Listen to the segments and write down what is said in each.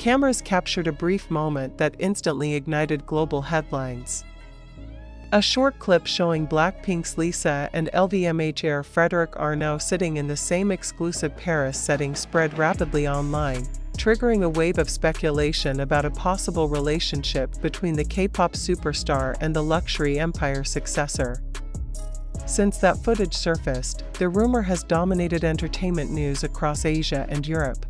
cameras captured a brief moment that instantly ignited global headlines. A short clip showing Blackpink's Lisa and LVMH Heir Frédéric Arnault sitting in the same exclusive Paris setting spread rapidly online, triggering a wave of speculation about a possible relationship between the K-pop superstar and the luxury empire successor. Since that footage surfaced, the rumor has dominated entertainment news across Asia and Europe.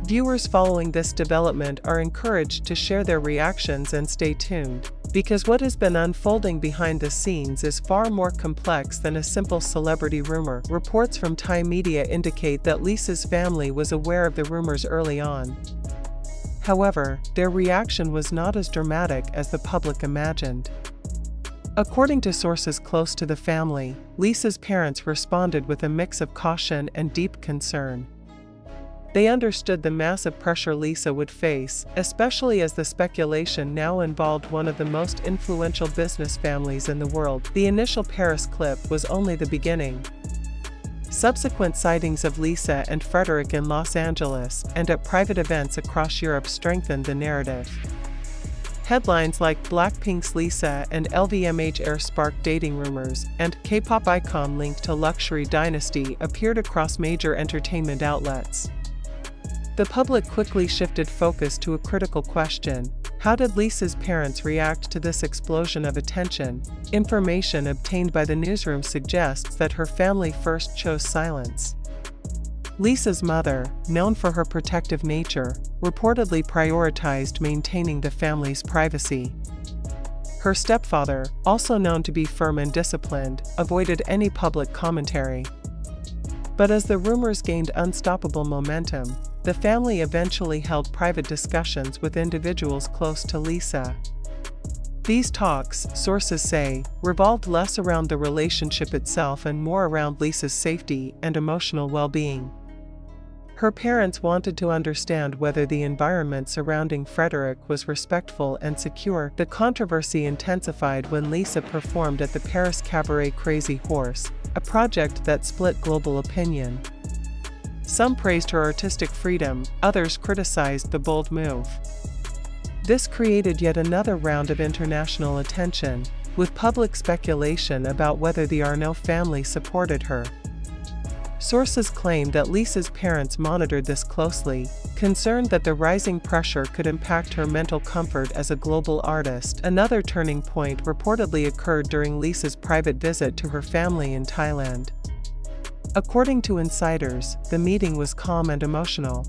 Viewers following this development are encouraged to share their reactions and stay tuned, because what has been unfolding behind the scenes is far more complex than a simple celebrity rumor. Reports from Thai media indicate that Lisa's family was aware of the rumors early on. However, their reaction was not as dramatic as the public imagined. According to sources close to the family, Lisa's parents responded with a mix of caution and deep concern. They understood the massive pressure Lisa would face, especially as the speculation now involved one of the most influential business families in the world. The initial Paris clip was only the beginning. Subsequent sightings of Lisa and Frédéric in Los Angeles and at private events across Europe strengthened the narrative. Headlines like Blackpink's Lisa and LVMH Heir sparked dating rumors, and K-pop icon linked to luxury dynasty appeared across major entertainment outlets. The public quickly shifted focus to a critical question: how did Lisa's parents react to this explosion of attention? Information obtained by the newsroom suggests that her family first chose silence. Lisa's mother, known for her protective nature, reportedly prioritized maintaining the family's privacy. Her stepfather, also known to be firm and disciplined, avoided any public commentary. But as the rumors gained unstoppable momentum, the family eventually held private discussions with individuals close to Lisa. These talks, sources say, revolved less around the relationship itself and more around Lisa's safety and emotional well-being. Her parents wanted to understand whether the environment surrounding Frédéric was respectful and secure. The controversy intensified when Lisa performed at the Paris cabaret Crazy Horse, a project that split global opinion. Some praised her artistic freedom, others criticized the bold move. This created yet another round of international attention, with public speculation about whether the Arnault family supported her. Sources claim that Lisa's parents monitored this closely, concerned that the rising pressure could impact her mental comfort as a global artist. Another turning point reportedly occurred during Lisa's private visit to her family in Thailand. According to insiders, the meeting was calm and emotional.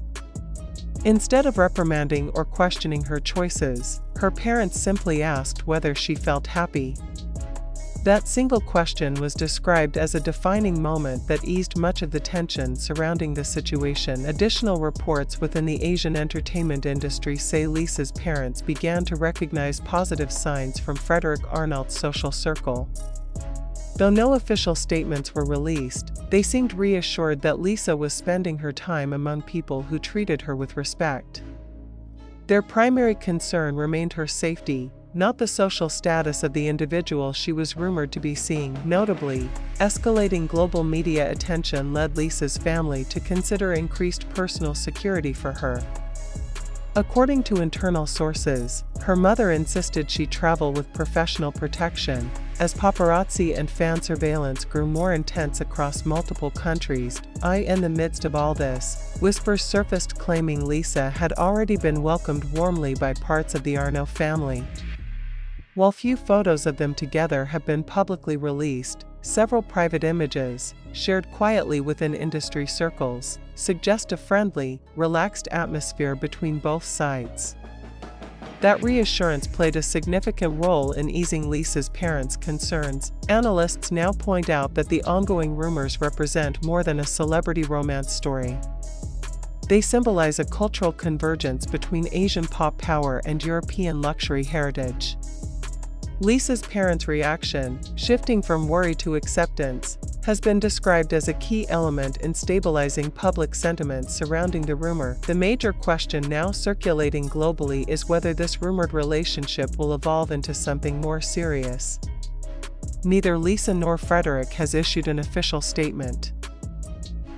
Instead of reprimanding or questioning her choices, her parents simply asked whether she felt happy. That single question was described as a defining moment that eased much of the tension surrounding the situation. Additional reports within the Asian entertainment industry say Lisa's parents began to recognize positive signs from Frédéric Arnault's social circle. Though no official statements were released, they seemed reassured that Lisa was spending her time among people who treated her with respect. Their primary concern remained her safety, not the social status of the individual she was rumored to be seeing. Notably, escalating global media attention led Lisa's family to consider increased personal security for her. According to internal sources, her mother insisted she travel with professional protection, as paparazzi and fan surveillance grew more intense across multiple countries. In the midst of all this, whispers surfaced claiming Lisa had already been welcomed warmly by parts of the Arnault family. While few photos of them together have been publicly released, several private images, shared quietly within industry circles, suggest a friendly, relaxed atmosphere between both sides. That reassurance played a significant role in easing Lisa's parents' concerns. Analysts now point out that the ongoing rumors represent more than a celebrity romance story. They symbolize a cultural convergence between Asian pop power and European luxury heritage. Lisa's parents' reaction, shifting from worry to acceptance, has been described as a key element in stabilizing public sentiment surrounding the rumor. The major question now circulating globally is whether this rumored relationship will evolve into something more serious. Neither Lisa nor Frédéric has issued an official statement.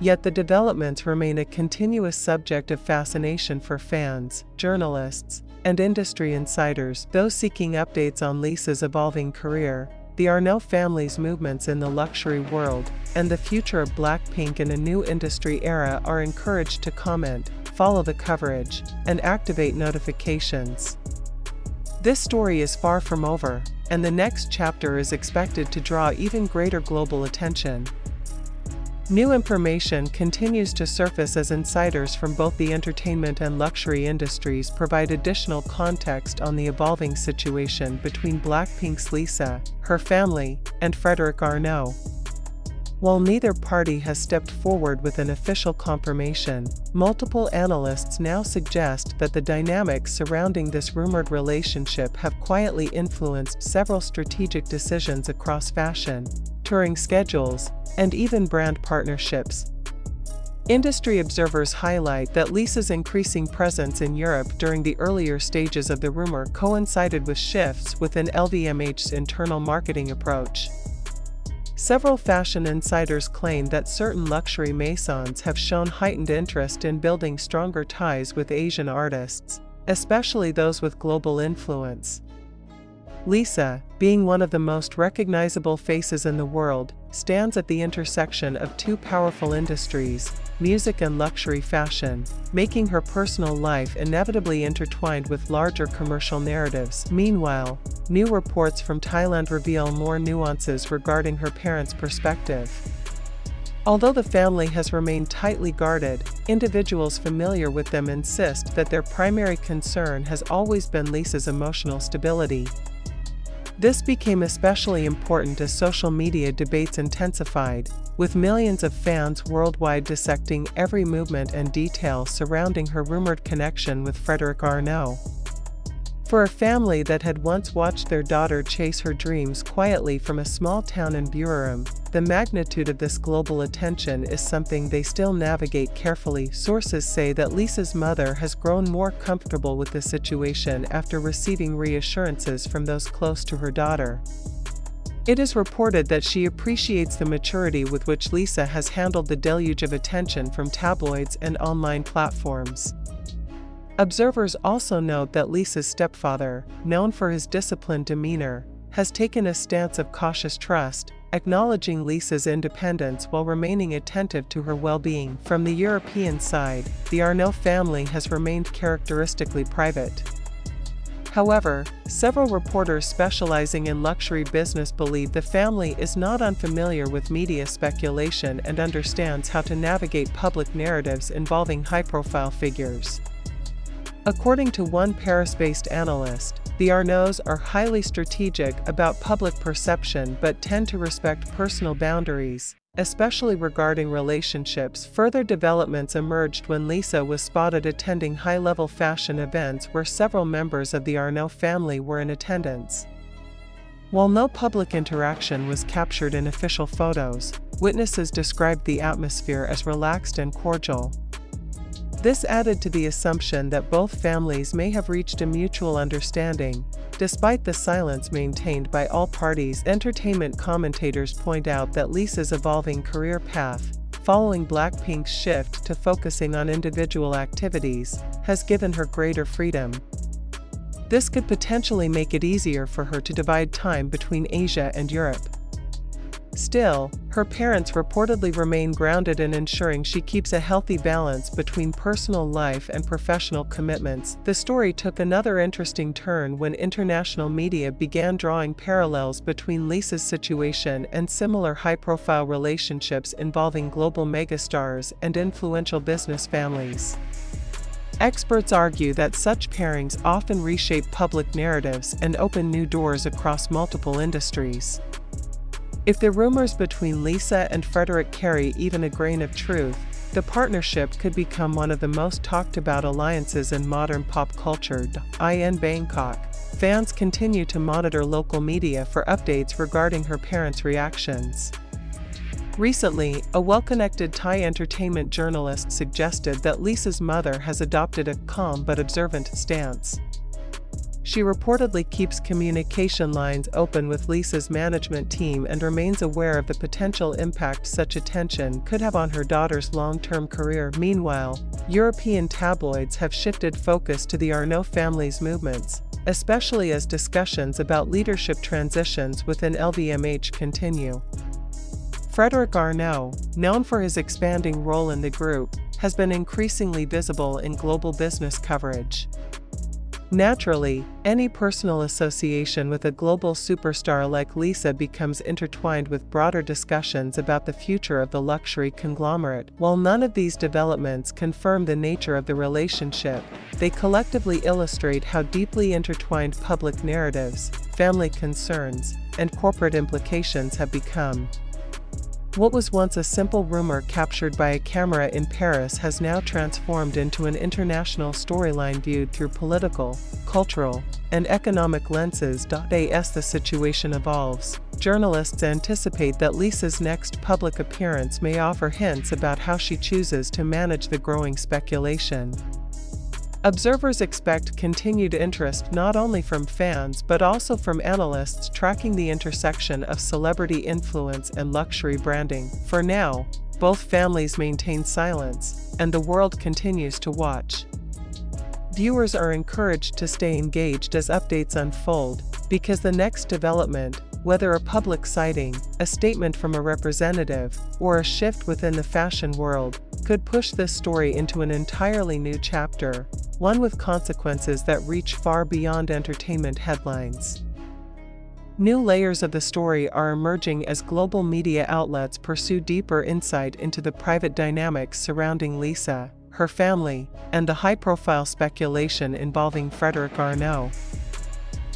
Yet the developments remain a continuous subject of fascination for fans, journalists, and industry insiders, those seeking updates on Lisa's evolving career, the Arnault family's movements in the luxury world, and the future of Blackpink in a new industry era are encouraged to comment, follow the coverage, and activate notifications. This story is far from over, and the next chapter is expected to draw even greater global attention. New information continues to surface as insiders from both the entertainment and luxury industries provide additional context on the evolving situation between Blackpink's Lisa, her family, and Frédéric Arnault. While neither party has stepped forward with an official confirmation, multiple analysts now suggest that the dynamics surrounding this rumored relationship have quietly influenced several strategic decisions across fashion, touring schedules, and even brand partnerships. Industry observers highlight that Lisa's increasing presence in Europe during the earlier stages of the rumor coincided with shifts within LVMH's internal marketing approach. Several fashion insiders claim that certain luxury maisons have shown heightened interest in building stronger ties with Asian artists, especially those with global influence. Lisa, being one of the most recognizable faces in the world, stands at the intersection of two powerful industries, music and luxury fashion, making her personal life inevitably intertwined with larger commercial narratives. Meanwhile, new reports from Thailand reveal more nuances regarding her parents' perspective. Although the family has remained tightly guarded, individuals familiar with them insist that their primary concern has always been Lisa's emotional stability. This became especially important as social media debates intensified, with millions of fans worldwide dissecting every movement and detail surrounding her rumored connection with Frédéric Arnault. For a family that had once watched their daughter chase her dreams quietly from a small town in Buriram, the magnitude of this global attention is something they still navigate carefully. Sources say that Lisa's mother has grown more comfortable with the situation after receiving reassurances from those close to her daughter. It is reported that she appreciates the maturity with which Lisa has handled the deluge of attention from tabloids and online platforms. Observers also note that Lisa's stepfather, known for his disciplined demeanor, has taken a stance of cautious trust, acknowledging Lisa's independence while remaining attentive to her well-being. From the European side, the Arnault family has remained characteristically private. However, several reporters specializing in luxury business believe the family is not unfamiliar with media speculation and understands how to navigate public narratives involving high-profile figures. According to one Paris-based analyst, the Arnauts are highly strategic about public perception but tend to respect personal boundaries, especially regarding relationships. Further developments emerged when Lisa was spotted attending high-level fashion events where several members of the Arnault family were in attendance. While no public interaction was captured in official photos, witnesses described the atmosphere as relaxed and cordial. This added to the assumption that both families may have reached a mutual understanding, despite the silence maintained by all parties. Entertainment commentators point out that Lisa's evolving career path, following Blackpink's shift to focusing on individual activities, has given her greater freedom. This could potentially make it easier for her to divide time between Asia and Europe. Still, her parents reportedly remain grounded in ensuring she keeps a healthy balance between personal life and professional commitments. The story took another interesting turn when international media began drawing parallels between Lisa's situation and similar high-profile relationships involving global megastars and influential business families. Experts argue that such pairings often reshape public narratives and open new doors across multiple industries. If the rumors between Lisa and Frédéric carry even a grain of truth, the partnership could become one of the most talked about alliances in modern pop culture. In Bangkok, fans continue to monitor local media for updates regarding her parents' reactions. Recently, a well-connected Thai entertainment journalist suggested that Lisa's mother has adopted a calm but observant stance. She reportedly keeps communication lines open with Lisa's management team and remains aware of the potential impact such attention could have on her daughter's long-term career. Meanwhile, European tabloids have shifted focus to the Arnault family's movements, especially as discussions about leadership transitions within LVMH continue. Frédéric Arnault, known for his expanding role in the group, has been increasingly visible in global business coverage. Naturally, any personal association with a global superstar like Lisa becomes intertwined with broader discussions about the future of the luxury conglomerate. While none of these developments confirm the nature of the relationship, they collectively illustrate how deeply intertwined public narratives, family concerns, and corporate implications have become. What was once a simple rumor captured by a camera in Paris has now transformed into an international storyline viewed through political, cultural, and economic lenses. As the situation evolves, journalists anticipate that Lisa's next public appearance may offer hints about how she chooses to manage the growing speculation. Observers expect continued interest not only from fans but also from analysts tracking the intersection of celebrity influence and luxury branding. For now, both families maintain silence, and the world continues to watch. Viewers are encouraged to stay engaged as updates unfold, because the next development, whether a public sighting, a statement from a representative, or a shift within the fashion world, could push this story into an entirely new chapter, one with consequences that reach far beyond entertainment headlines. New layers of the story are emerging as global media outlets pursue deeper insight into the private dynamics surrounding Lisa, her family, and the high-profile speculation involving Frédéric Arnault.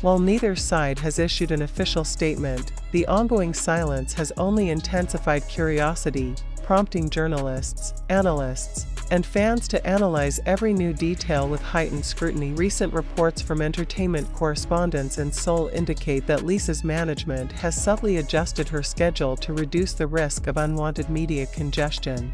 While neither side has issued an official statement, the ongoing silence has only intensified curiosity, prompting journalists, analysts, and fans to analyze every new detail with heightened scrutiny. Recent reports from entertainment correspondents in Seoul indicate that Lisa's management has subtly adjusted her schedule to reduce the risk of unwanted media congestion.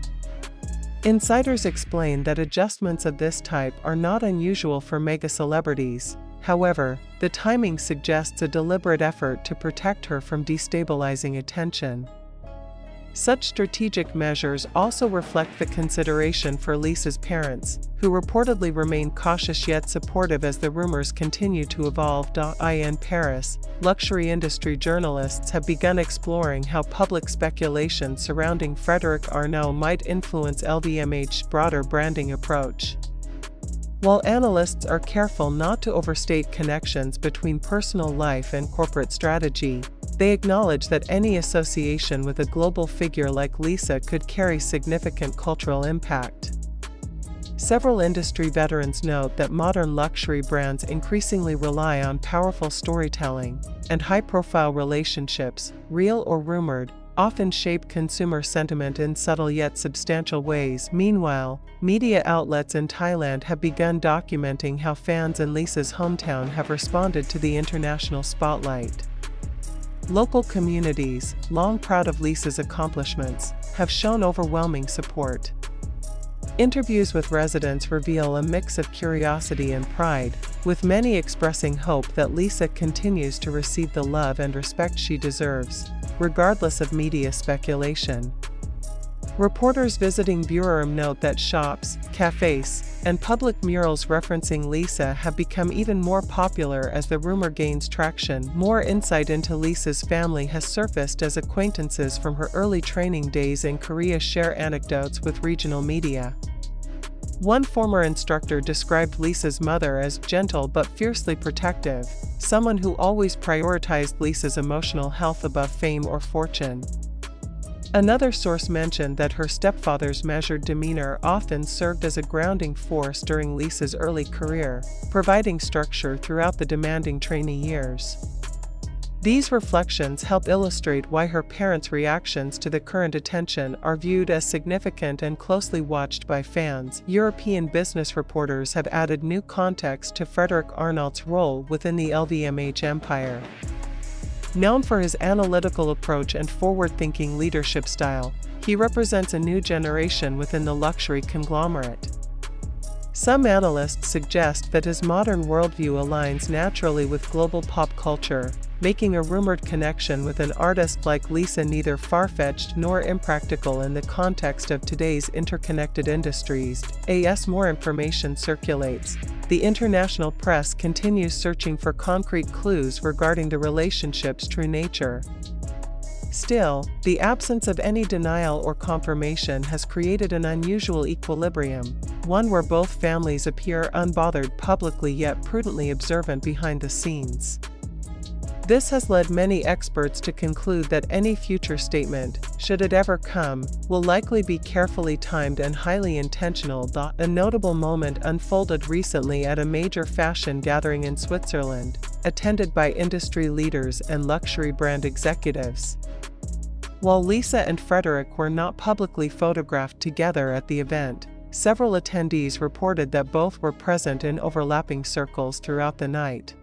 Insiders explain that adjustments of this type are not unusual for mega-celebrities. However, the timing suggests a deliberate effort to protect her from destabilizing attention. Such strategic measures also reflect the consideration for Lisa's parents, who reportedly remain cautious yet supportive as the rumors continue to evolve. In Paris, luxury industry journalists have begun exploring how public speculation surrounding Frédéric Arnault might influence LVMH's broader branding approach. While analysts are careful not to overstate connections between personal life and corporate strategy, they acknowledge that any association with a global figure like Lisa could carry significant cultural impact. Several industry veterans note that modern luxury brands increasingly rely on powerful storytelling, and high-profile relationships, real or rumored, often shape consumer sentiment in subtle yet substantial ways. Meanwhile, media outlets in Thailand have begun documenting how fans in Lisa's hometown have responded to the international spotlight. Local communities, long proud of Lisa's accomplishments, have shown overwhelming support. Interviews with residents reveal a mix of curiosity and pride, with many expressing hope that Lisa continues to receive the love and respect she deserves, regardless of media speculation. Reporters visiting Buram note that shops, cafes, and public murals referencing Lisa have become even more popular as the rumor gains traction. More insight into Lisa's family has surfaced as acquaintances from her early training days in Korea share anecdotes with regional media. One former instructor described Lisa's mother as gentle but fiercely protective, someone who always prioritized Lisa's emotional health above fame or fortune. Another source mentioned that her stepfather's measured demeanor often served as a grounding force during Lisa's early career, providing structure throughout the demanding trainee years. These reflections help illustrate why her parents' reactions to the current attention are viewed as significant and closely watched by fans. European business reporters have added new context to Frédéric Arnault's role within the LVMH empire. Known for his analytical approach and forward-thinking leadership style, he represents a new generation within the luxury conglomerate. Some analysts suggest that his modern worldview aligns naturally with global pop culture, making a rumored connection with an artist like Lisa neither far-fetched nor impractical in the context of today's interconnected industries. As more information circulates, the international press continues searching for concrete clues regarding the relationship's true nature. Still, the absence of any denial or confirmation has created an unusual equilibrium, one where both families appear unbothered publicly yet prudently observant behind the scenes. This has led many experts to conclude that any future statement, should it ever come, will likely be carefully timed and highly intentional. A notable moment unfolded recently at a major fashion gathering in Switzerland, attended by industry leaders and luxury brand executives. While Lisa and Frédéric were not publicly photographed together at the event, several attendees reported that both were present in overlapping circles throughout the night.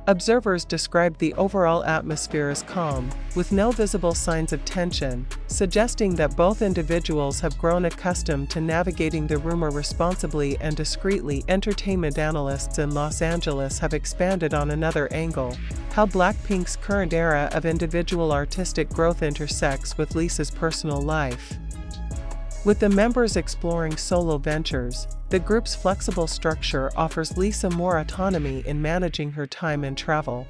Observers described the overall atmosphere as calm, with no visible signs of tension, suggesting that both individuals have grown accustomed to navigating the rumor responsibly and discreetly. Entertainment analysts in Los Angeles have expanded on another angle: how Blackpink's current era of individual artistic growth intersects with Lisa's personal life. With the members exploring solo ventures, the group's flexible structure offers Lisa more autonomy in managing her time and travel.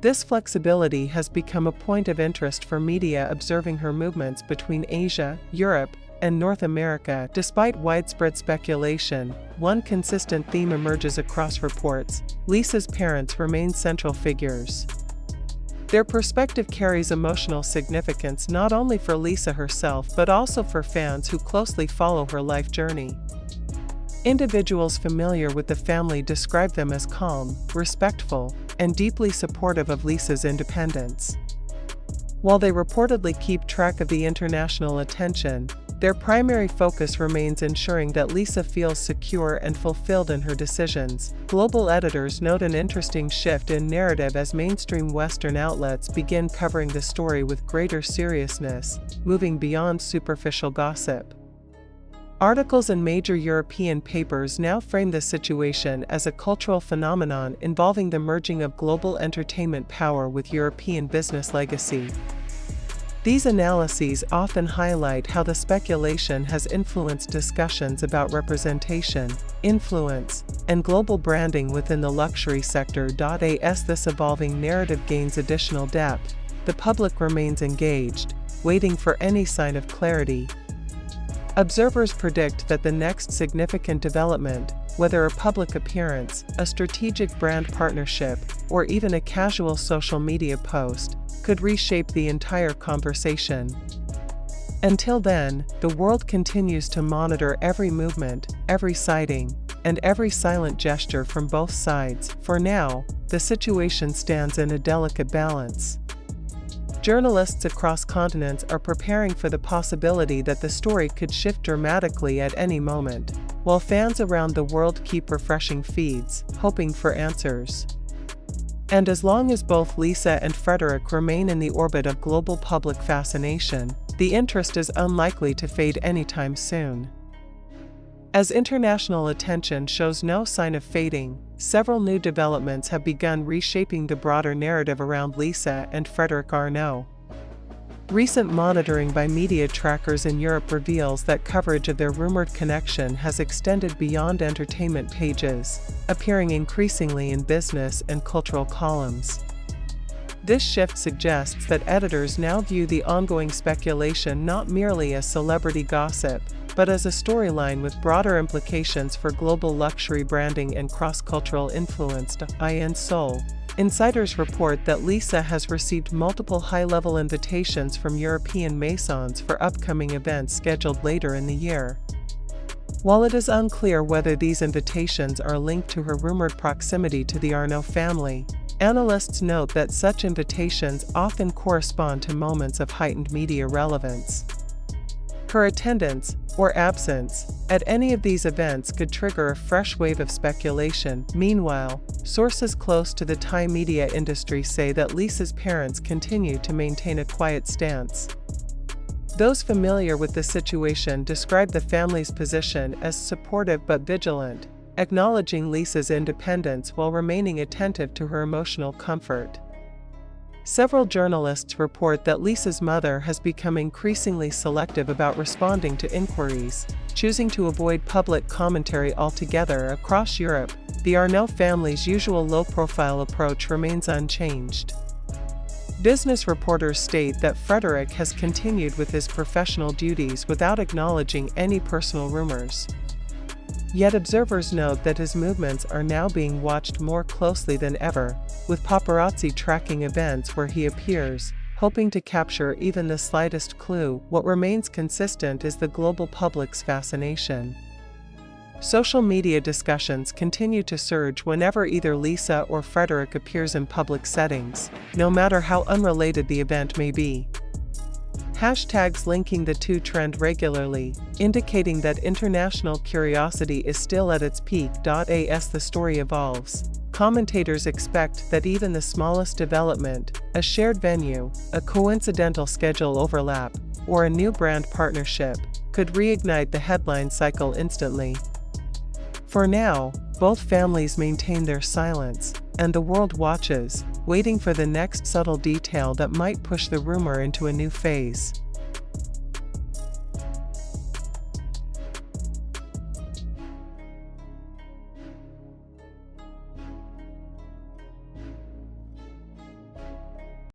This flexibility has become a point of interest for media observing her movements between Asia, Europe, and North America. Despite widespread speculation, one consistent theme emerges across reports: Lisa's parents remain central figures. Their perspective carries emotional significance not only for Lisa herself but also for fans who closely follow her life journey. Individuals familiar with the family describe them as calm, respectful, and deeply supportive of Lisa's independence. While they reportedly keep track of the international attention, their primary focus remains ensuring that Lisa feels secure and fulfilled in her decisions. Global editors note an interesting shift in narrative as mainstream Western outlets begin covering the story with greater seriousness, moving beyond superficial gossip. Articles in major European papers now frame the situation as a cultural phenomenon involving the merging of global entertainment power with European business legacy. These analyses often highlight how the speculation has influenced discussions about representation, influence, and global branding within the luxury sector. As this evolving narrative gains additional depth, the public remains engaged, waiting for any sign of clarity. Observers predict that the next significant development, whether a public appearance, a strategic brand partnership, or even a casual social media post, could reshape the entire conversation. Until then, the world continues to monitor every movement, every sighting, and every silent gesture from both sides. For now, the situation stands in a delicate balance. Journalists across continents are preparing for the possibility that the story could shift dramatically at any moment, while fans around the world keep refreshing feeds, hoping for answers. And as long as both Lisa and Frédéric remain in the orbit of global public fascination, the interest is unlikely to fade anytime soon. As international attention shows no sign of fading, several new developments have begun reshaping the broader narrative around Lisa and Frédéric Arnault. Recent monitoring by media trackers in Europe reveals that coverage of their rumored connection has extended beyond entertainment pages, appearing increasingly in business and cultural columns. This shift suggests that editors now view the ongoing speculation not merely as celebrity gossip, but as a storyline with broader implications for global luxury branding and cross-cultural influence. In Seoul, insiders report that Lisa has received multiple high-level invitations from European maisons for upcoming events scheduled later in the year. While it is unclear whether these invitations are linked to her rumored proximity to the Arnault family, analysts note that such invitations often correspond to moments of heightened media relevance. Her attendance, or absence, at any of these events could trigger a fresh wave of speculation. Meanwhile, sources close to the Thai media industry say that Lisa's parents continue to maintain a quiet stance. Those familiar with the situation describe the family's position as supportive but vigilant, acknowledging Lisa's independence while remaining attentive to her emotional comfort. Several journalists report that Lisa's mother has become increasingly selective about responding to inquiries, choosing to avoid public commentary altogether. Across Europe, the Arnault family's usual low-profile approach remains unchanged. Business reporters state that Frédéric has continued with his professional duties without acknowledging any personal rumors. Yet observers note that his movements are now being watched more closely than ever, with paparazzi tracking events where he appears, hoping to capture even the slightest clue. What remains consistent is the global public's fascination. Social media discussions continue to surge whenever either Lisa or Frédéric appears in public settings, no matter how unrelated the event may be. Hashtags linking the two trend regularly, indicating that international curiosity is still at its peak. As the story evolves, commentators expect that even the smallest development, a shared venue, a coincidental schedule overlap, or a new brand partnership, could reignite the headline cycle instantly. For now, both families maintain their silence, and the world watches, waiting for the next subtle detail that might push the rumor into a new phase.